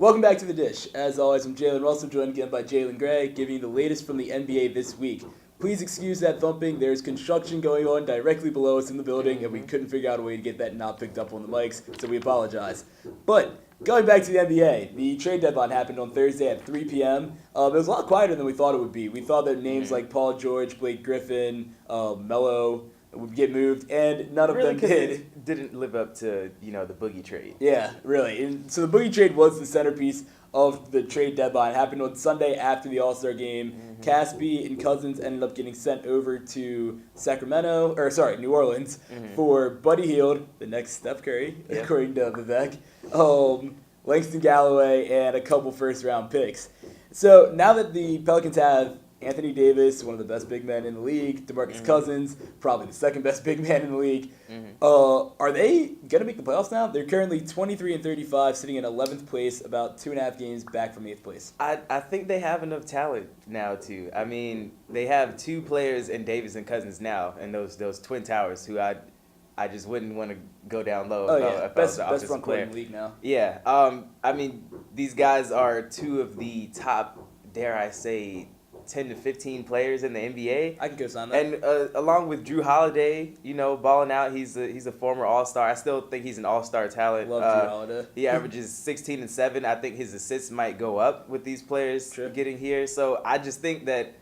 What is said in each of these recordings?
Welcome back to The Dish. As always, I'm Jalen Russell, joined again by Jalen Gray, giving you the latest from the NBA this week. Please excuse that thumping. There's construction going on directly below us in the building, and we couldn't figure out a way to get that not picked up on the mics, so we apologize. But going back to the NBA, the trade deadline happened on Thursday at 3 p.m. It was a lot quieter than we thought it would be. We thought that names like Paul George, Blake Griffin, Melo would get moved, and none of them did. It didn't live up to, the Boogie trade. Yeah, really. And so the Boogie trade was the centerpiece of the trade deadline. It happened on Sunday after the All-Star game. Caspi and Cousins ended up getting sent over to New Orleans for Buddy Hield, the next Steph Curry, according to Vivek, Langston Galloway, and a couple first-round picks. So now that the Pelicans have Anthony Davis, one of the best big men in the league, DeMarcus Cousins, probably the second best big man in the league. Are they going to make the playoffs now? They're currently 23-35, sitting in 11th place, about 2.5 games back from 8th place. I think they have enough talent now, too. I mean, they have two players in Davis and Cousins now, and those Twin Towers, who I just wouldn't want to go down low if I was the best offensive front court player in the league now. Yeah. I mean, these guys are two of the top, dare I say, 10 to 15 players in the NBA. I can go sign that. And along with Drew Holiday, balling out, he's a former All-Star. I still think he's an All-Star talent. Love Drew Holiday. He averages 16 and 7. I think his assists might go up with these players getting here. So I just think that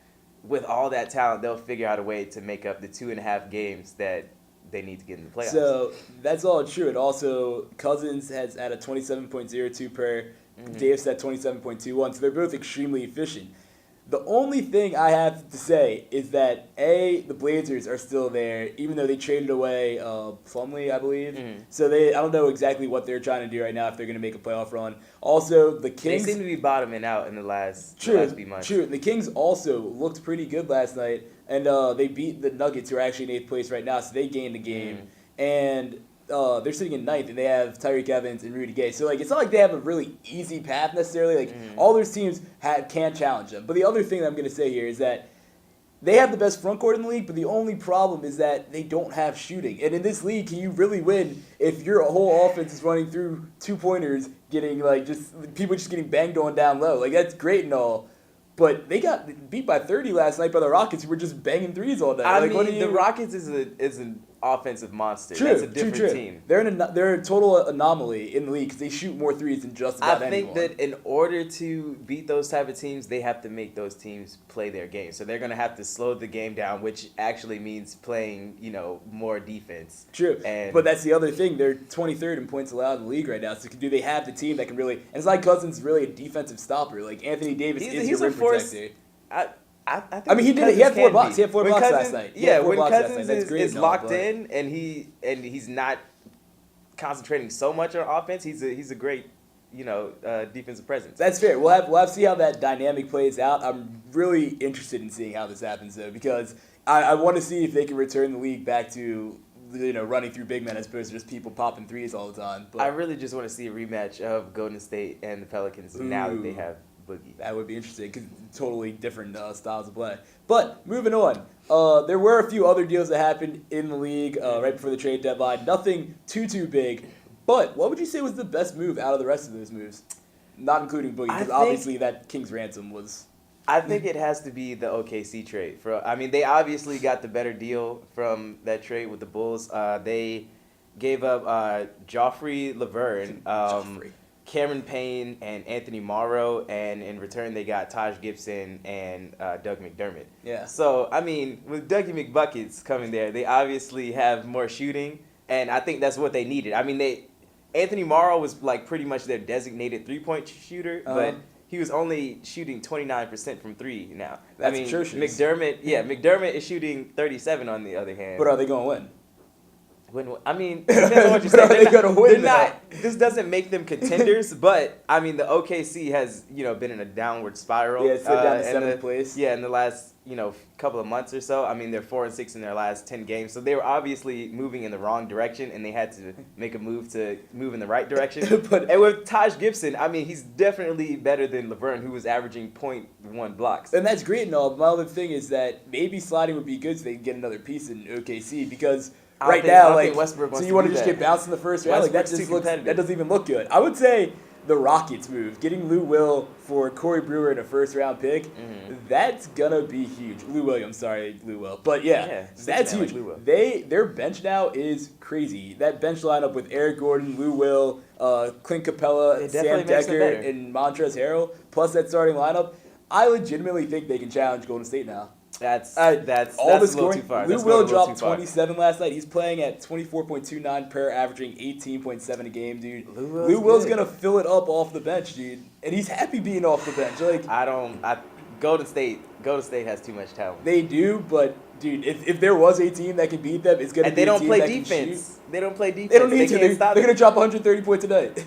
with all that talent, they'll figure out a way to make up the 2.5 games that they need to get in the playoffs. So that's all true. And also, Cousins has at a 27.02 per, Davis at 27.21. So they're both extremely efficient. The only thing I have to say is that, A, the Blazers are still there, even though they traded away Plumlee, I believe. So I don't know exactly what they're trying to do right now, if they're going to make a playoff run. Also, the Kings... They seem to be bottoming out in the last few months. True. The Kings also looked pretty good last night, and they beat the Nuggets, who are actually in 8th place right now, so they gained a game. And... they're sitting in 9th, and they have Tyreek Evans and Rudy Gay. So, it's not like they have a really easy path necessarily. All those teams can't challenge them. But the other thing that I'm going to say here is that they have the best front court in the league, but the only problem is that they don't have shooting. And in this league, can you really win if your whole offense is running through two-pointers, getting, people just getting banged on down low? That's great and all. But they got beat by 30 last night by the Rockets, who were just banging threes all day. The Rockets is an offensive monster. That's a different team. They're a total anomaly in the league because they shoot more threes than just about anyone. I think that in order to beat those type of teams, they have to make those teams play their game. So they're going to have to slow the game down, which actually means playing, more defense. True. But that's the other thing. They're 23rd in points allowed in the league right now. So do they have the team that can really... And it's like Cousins is really a defensive stopper. Anthony Davis is your rim protector. I mean, he did it. He had 4 blocks. He had 4 blocks last night. Yeah, when Cousins is locked in and he's not concentrating so much on offense, he's a great, defensive presence. That's fair. We'll have to see how that dynamic plays out. I'm really interested in seeing how this happens though, because I want to see if they can return the league back to running through big men as opposed to just people popping threes all the time. But I really just want to see a rematch of Golden State and the Pelicans now that they have Boogie. That would be interesting because totally different styles of play. But moving on, there were a few other deals that happened in the league right before the trade deadline. Nothing too big. But what would you say was the best move out of the rest of those moves? Not including Boogie, because obviously that King's ransom was... I think it has to be the OKC trade. They obviously got the better deal from that trade with the Bulls. They gave up Joffrey Laverne, Cameron Payne, and Anthony Morrow, and in return they got Taj Gibson and Doug McDermott. Yeah. So, with Dougie McBuckets coming there, they obviously have more shooting, and I think that's what they needed. Anthony Morrow was pretty much their designated three-point shooter, but he was only shooting 29% from 3 now. That's atrocious. McDermott is shooting 37 on the other hand. But are they going to win? Depends on what you say. They're going to win. This doesn't make them contenders, but the OKC has been in a downward spiral. Yeah, it's down to 7th place. Yeah, in the last couple of months or so. They're 4-6 in their last 10 games, so they were obviously moving in the wrong direction, and they had to make a move to move in the right direction. And with Taj Gibson, he's definitely better than Laverne, who was averaging 0.1 blocks. And that's great and all. But my other thing is that maybe sliding would be good so they can get another piece in OKC because. Right now, Westbrook wants so you want to just that. get bounced in the first round? That doesn't doesn't even look good. I would say the Rockets move, getting Lou Will for Corey Brewer in a first-round pick, that's gonna be huge. Lou Williams, sorry, Lou Will, but that's huge. Like Their bench now is crazy. That bench lineup with Eric Gordon, Lou Will, Clint Capella, Sam Decker, and Montrezl Harrell, plus that starting lineup, I legitimately think they can challenge Golden State now. That's all the the scoring. Too far. Lou Will dropped 27 last night. He's playing at 24.29 per, averaging 18.7 a game, dude. Lou Will's gonna fill it up off the bench, dude, and he's happy being off the bench. Like Golden State has too much talent. They do, but dude, if there was a team that can beat them, it's gonna be a team that can shoot. They don't play defense. They don't need to. They're gonna drop 130 points a night.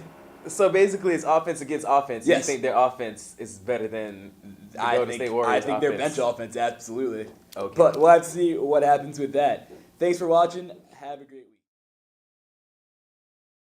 So basically, it's offense against offense. Yes. You think their offense is better than the Golden State Warriors? I think their bench offense, absolutely. Okay. But we'll have to see what happens with that. Thanks for watching. Have a great week.